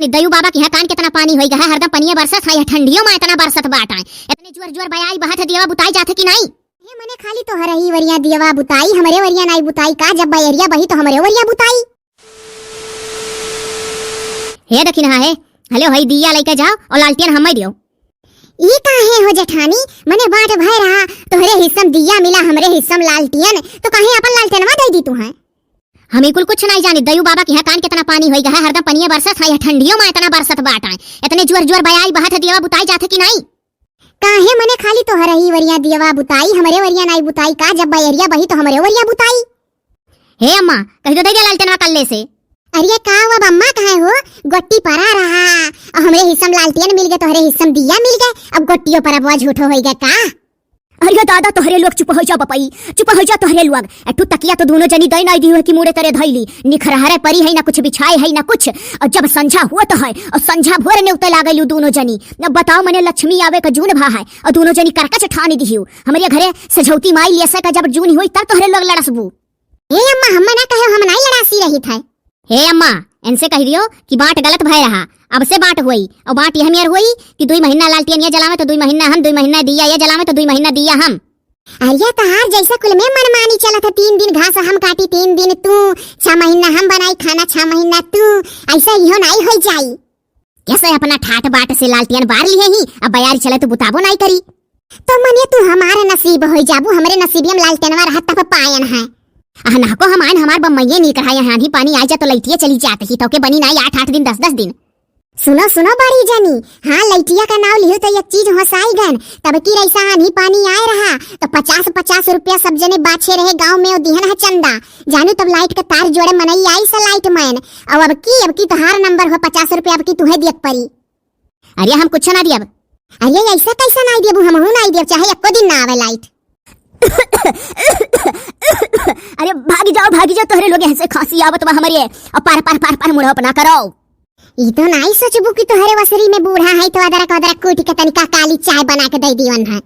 दयू बाबा के यहाँ कान कितना पानी होई गया है, हरदम पनिया बरसत है, ठंडियों में इतना बरसत बाटा है, इतने जोर जोर बयाई बहत दिया बुताई जाथे कि नहीं? हे मने खाली तो हर ही वरिया दियवा बुताई, हमरे वरिया नहीं बुताई का, जब बैरिया बही तो हमरे वरिया बुताई। हे दखिन है हेलो हई दिया लेके जाओ और लालटेन हमें दियो। ई काहे हो जेठानी, मने बाट भय रहा, तोहरे हिस्सम दिया मिला, हमरे हिस्सम लालटेन, तो काहे अपन लालटेनवा दे दी तू है? हम कुल कुछ नहीं जानी, दयू बाबा के यहाँ कान कितना पानी होई गया है, हरदम पनिया बरसत है, ठंडियों में इतना बरसत बाटा है, इतने जोर जोर बयाई बहत दिया बुताई जाथे कि नहीं? काहे मने खाली तो हर ही वरिया दियवा बुताई, हमरे वरिया नहीं बुताई का, जब बैरिया बही तो हमरे वरिया बुताई। हे अम्मा कही तो दे दे लालटेनवा कल्ले से। अरे का अब अम्मा कहे हो, गोट्टी परा रहा और हमरे हिस्सम लालटेन मिल गए, तोहरे हिस्सम दिया मिल गए, अब गोट्टियों पर अब झूठो हो गया का? अरे दादा तोहरे लोग चुप हो जा बपई, चुप हो जा तोहरे लोग, एठू तकिया तो दोनों जनी दई नहीं दी है कि मुड़े तेरे धइली, निखरहरे परी है ना कुछ बिछाए है ना कुछ, और जब संझा हुआ तो है और संझा भोर ने उतर लागलू दोनों जनी। अब बताओ मने लक्ष्मी आवे का जून भा है और दोनों जनी करकच ठानी दिहियो, हमरे घरे सझौती माई लेसा का जब जून हुई तब तोहरे लोग लड़सबू। ए अम्मा हम ना कहे, हम नहीं लड़ासी रही थे। हे अम्मा इनसे कह दियो कि बाट गलत भय रहा, अब से बाट हुई और बाट यह मेर हुई कि 2 महीना लालटेन ये जलावे तो 2 महीना हम, 2 महीना दिया ये जलावे तो 2 महीना दिया हम। अरे तहार जैसा कुल में मनमानी चला था, 3 दिन घास हम काटी, 3 दिन तू, 6 महीना हम बनाई खाना, 6 महीना तू, ऐसा इहो नहीं हो जाई। कैसे अपना ठाट बाट से लालटेन बार लिए ही, अब बयारी चले तो बुताबो नहीं करी। तो मने तू हमारे नसीब हो जाबू, हमरे नसीबियम लालटेनवा रहत तब पायन है। ना को हमान हमार बम्मैये नहीं कहा, यहाँ भी पानी आ जा तो लइटिया चली जात ही, तो के बनी नहीं 8-8 दिन 10-10 दिन। सुनो सुनो बड़ी जनी, हाँ लइटिया का नाव लियो तो एक चीज हंसाई गन, तब की रैसा आनी पानी आए रहा तो 50-50 रुपया सब जने बाछे रहे गांव में, और दिहन है चंदा जानू, तब लाइट का तार जोड़े मनई आई सा लाइट मैन, और अब की तहार नंबर हो 50 रुपया, अब की तुहे दियक परी। अरे हम कुछ ना दियब। अरे ऐसा कैसा नहीं देबू, हम नहीं देब, चाहे एको दिन ना आवे लाइट। अरे भागी जाओ तोहरे लोग ऐसे खांसी आवत बा हमरे, और पार पार पार पार मुड़ो अपना करो। ई तो नहीं सोचबू कि तोहरे वसरी में बूढ़ा है तो अदरक कूटी के तनिका काली चाय बना के दे दीवन है।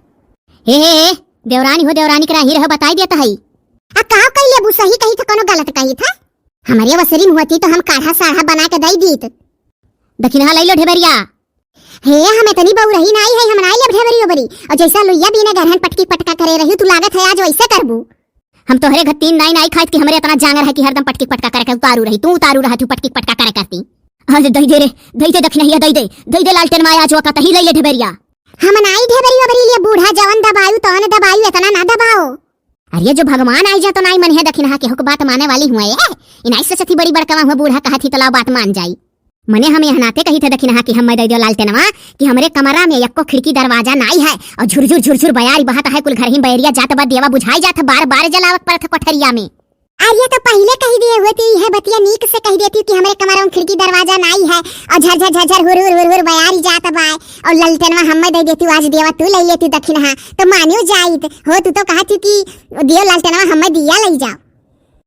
हे देवरानी हो, देवरानी करा ही रह बताई देता है। आ का कइले बू, सही कही तो कोनो गलत कही था? हमारे वसरी में होती तो हम काढ़ा साढ़ा बना के दे दीत। दखिनहा लई लो ढेबरिया। हे हम इतनी बहु रही नहीं है, हम नहीं ले ढेबरी ओबरी, और जैसा लोइया बिना गरहन पटकी पटका करे रही, तू लागत है आज वैसे करबू। हम तोहरे घर 3 नहीं खाइत कि हमरे इतना जांगर है कि हरदम पटकी पटका करे उतारू रही, तू उतारू रहा तू पटकी पटका करे करती। हाँ दई दे रे, दई दे दखिनहिया, दई दे लालटेन माया जो कतही लई ले ढेबरिया। हम नहीं ढेबरी ओबरी लिए, बूढ़ा जवन दबायू तो न दबायू, इतना ना दबाओ। अरे जो भगवान आई जा तो नहीं मन है दखिनहा के हुक बात माने वाली हुए ये, इनाई सचती बड़ी बड़का हुआ बूढ़ा कहती तो लाओ बात मान जाई। मने हम यहाँ नाते कही थे दखिनहा कि हम दे दो लालटेनवा कि हमरे कमरा में एको खिड़की दरवाजा नहीं है, और झुरझुर बयारी बहत है, कुल घर ही बैरिया जात बा देवा बुझाई जात, बार जलावत पड़त कोठरिया में। अरे तो पहले कही दिए हुए थी, यह बतिया नीक से कही देती कि हमारे कमरा में खिड़की दरवाजा नहीं है, और झर हुर बयारी जात बा, और लालटेनवा हम दे देती, आज देवा तू ले लेती दखिनहा तो मानियो जाइत हो। तू तो कहती कि दियो लालटेनवा हम दिया ले जाओ,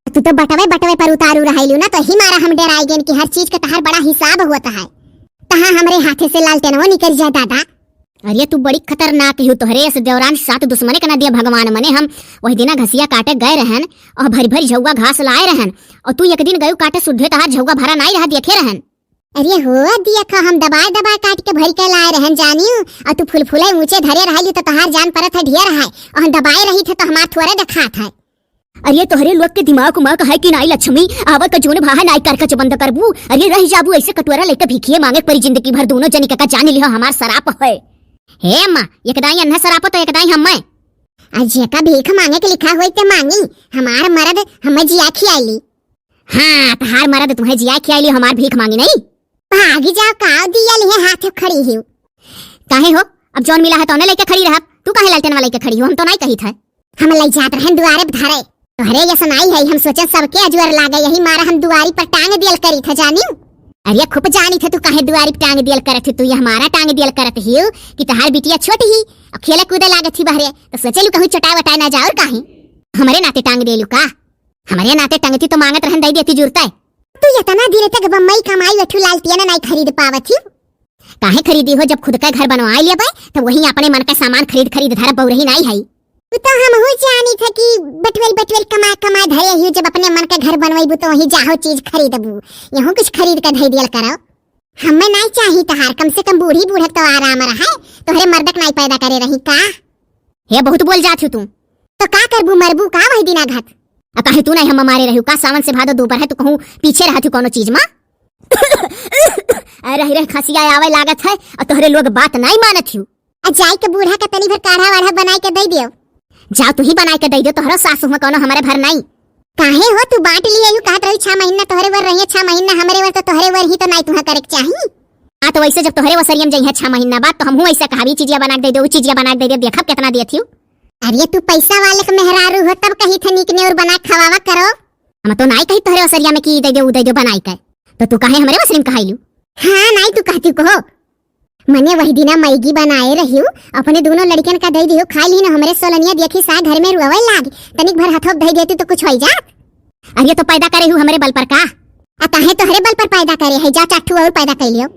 तू तो बटवे पर उतारू रहलू ना, तो ही मारा हम डराई गेन कि हर चीज का तहार बड़ा हिसाब होता है, तहां हमरे हाथे से लालटेनवा निकल जाए दादा। अरे तू बड़ी खतरनाक है, तोहरे ऐसे देवरान साथ दुश्मने का ना दिया भगवान मने। हम वही दिना घसिया काटे गए रहन और भरी झौवा घास लाए रहन, और तू एक दिन गयू काटे सुधे तहार झौवा भरा नहीं रहा देखे रहन। अरे हो दिया हम दबाए काट के भरी के लाए रहन जानियो, और तू फुल ऊंचे धरे रहलू तो तहार जान परत है ढेर है, और हम दबाए रही थे तो हमार थोड़े दिखात है। अरे तोहरे लोग के दिमाग उमाग है कि नहीं लक्ष्मी, आवत का जोन भाहा नहीं करकच बंद करबू। अरे रह जाबू ऐसे कटोरा लेके भिखिए मांगे परी जिंदगी भर, दोनों जनी का जान लियो हमार सराप है। हे अम्मा एकदाई अन्ना सराप तो एकदाई हम आज का भीख मांगे के लिखा हुई ते मांगी, हमार मर्द हमें जिया खियाली। हाँ तहार मर्द तुम्हें जिया खियाली, हमार भीख मांगी नहीं। भागी जाओ का दिया लिए हाथ खड़ी ही काहे हो, अब जौन मिला है तो लेके खड़ी रह, तू काहे लालटेनवा लेके खड़ी हो? हम तो नहीं कही था, हम ले जात रहन दुआरे धारे, तोहरे ये सुनाई है, हम सोचे सबके अजवर लागे, यही मारा हम दुआरी पर टांग दियल करी था जानियो। अरे खूब जानी थे तू काहे दुआरी पर टांग दियल करत, तू ये हमारा टांग दियल करत हियो कि तहार बिटिया छोटी ही और खेले कूदे लागत थी बहरे, तो सोचेलू कहूं चटाई वटाई ना जाओ, काहे हमारे नाते टांग देलू का? हमारे नाते टांगती तो मांगत रहन दई देती जुरता है। तू इतना देर तक बम्बई कमाई बैठू लालटेन नहीं खरीद पावत ही, काहे खरीदी हो? जब खुद का घर बनवा लिया तो वही अपने मन का सामान खरीद धर बहुरही नहीं है। तो हम हो जानी था कि बटवेल कमा धरे ही, जब अपने मन का घर बनवाईबू तो वही जाहो चीज खरीदबू, यहाँ कुछ खरीद कर धई दियल करो। हमें नहीं चाहिए तहार, कम से कम बूढ़ी बूढ़क तो आराम रहा है, तोहरे मर्दक नहीं पैदा करे रही का। हे बहुत बोल जात हूँ तू। तो का करबू, मरबू का वही दिना घात। कहे तू नहीं हम मारे रहू का, सावन से भादो दोपहर है, तू कहूँ पीछे रहा थी कोनो चीज माँ। रही रही खसिया आवे लागत है और तोहरे लोग बात नहीं मानत हूँ। जाई के बूढ़ा का तनी भर काढ़ा वाढ़ा बनाई के दे दियो। जा तू ही बनाई के दे दियो, तोहरा सासू में कोनो हमारे भर नहीं। काहे हो तू बांट लिए यू कहत रही 6 महीना तोहरे वर रही, 6 महीना हमरे वर, तो तोहरे वर ही तो नहीं तुहा करे के चाहिए। हाँ तो वैसे जब तोहरे वसरियम जइहे 6 महीना बाद, तो हमहू ऐसा कहा भी चीजिया बना के दे दे, वो चीजिया बना के दे दे, देखब कितना दिए थी। अरे तू पैसा वाले के मेहरारू हो तब कही थे निकने और बना के खवावा करो। हम तो नहीं कही तोहरे वसरिया में की दे दे, उ दे दे बनाई के, तो तू काहे हमरे वसरियम कहाइलू। हाँ नहीं तू कहती को मने वही दिना मैगी बनाए रही अपने दोनों लड़कियन का दे दियो, खाई ली ना हमरे सोलनिया देखी सा घर में रुआवे लाग, तनिक भर हथोप दे देती तो कुछ हो जात। अरे तो पैदा करे हूँ हमरे बल पर का। काहे तोहरे बल पर पैदा करे है, जा चाठू और पैदा कर लियो।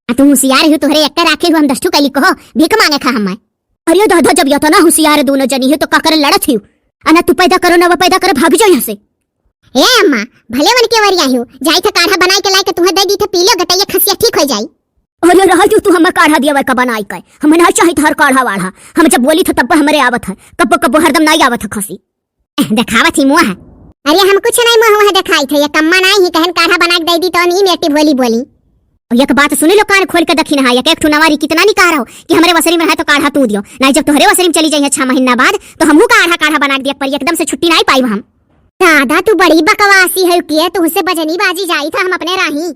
तू होशियार हूँ, तोहरे एक राखे हूँ हम 10 कैली कहो भीख मांगे खा हम। अरे दादा जब यो तो ना होशियार दोनों जनी है तो का करे लड़त हूँ। अना तू पैदा करो ना वो पैदा करे, भाग जाओ यहाँ से। ए अम्मा भले मन के वरिया हूँ, जाई था काढ़ा बनाई के लाए के तुम्हें दे दी थे, पी लो गटैया खसिया ठीक हो जाई। अरे रहा तू हमें काढ़ा दिया का बनाई के, हमें नहीं चाहिए था काढ़ा वाढ़ा। हम जब बोली था तब हमारे आवत है, कब्बो कब्बो हरदम नहीं आवत है खसी। दिखावत ही मुँह है। अरे हम कुछ नहीं मुँह दिखाई थे, ये कम्मा नहीं ही कहन काढ़ा बना के दे दी तो नहीं मेटी बोली बोली। एक बात सुनी लो, कान खोल के दखी नहा, एक ठुनवारी कितना निकारा हो कि हमारे वसरी में है तो काढ़ा तू दियो नहीं। जब तोहरे वसरी में चली जाइए 6 महीना बाद, तो हमहू काढ़ा बना दिया, पर एकदम से छुट्टी नहीं पाई हम। दादा तू बड़ी बकवासी है, किए तू उससे बजनी बाजी जाई था हम अपने राही।